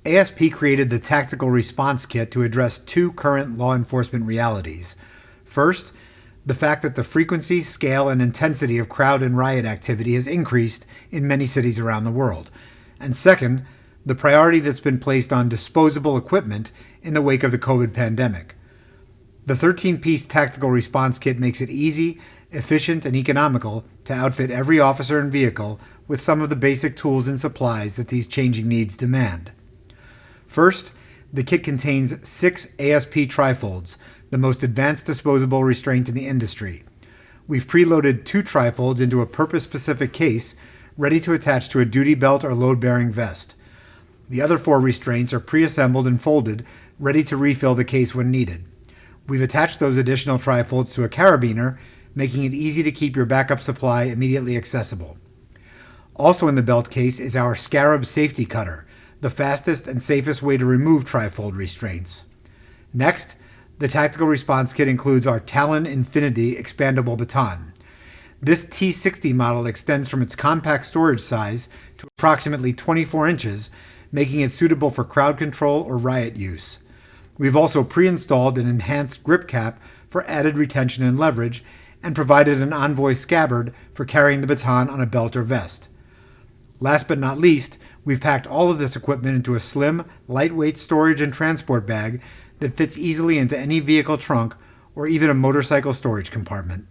ASP created the Tactical Response Kit to address two current law enforcement realities. First, the fact that the frequency, scale, and intensity of crowd and riot activity has increased in many cities around the world. And second, the priority that's been placed on disposable equipment in the wake of the COVID pandemic. The 13-piece Tactical Response Kit makes it easy, efficient, and economical to outfit every officer and vehicle with some of the basic tools and supplies that these changing needs demand. First, the kit contains 6 ASP Trifolds, the most advanced disposable restraint in the industry. We've preloaded 2 Trifolds into a purpose-specific case, ready to attach to a duty belt or load-bearing vest. The other 4 restraints are pre-assembled and folded, ready to refill the case when needed. We've attached those additional Trifolds to a carabiner, making it easy to keep your backup supply immediately accessible. Also in the belt case is our Scarab Safety Cutter, the fastest and safest way to remove trifold restraints. Next, the Tactical Response Kit includes our Talon Infinity expandable baton. This T60 model extends from its compact storage size to approximately 24 inches, making it suitable for crowd control or riot use. We've also pre-installed an enhanced grip cap for added retention and leverage, and provided an Envoy scabbard for carrying the baton on a belt or vest. Last but not least, we've packed all of this equipment into a slim, lightweight storage and transport bag that fits easily into any vehicle trunk or even a motorcycle storage compartment.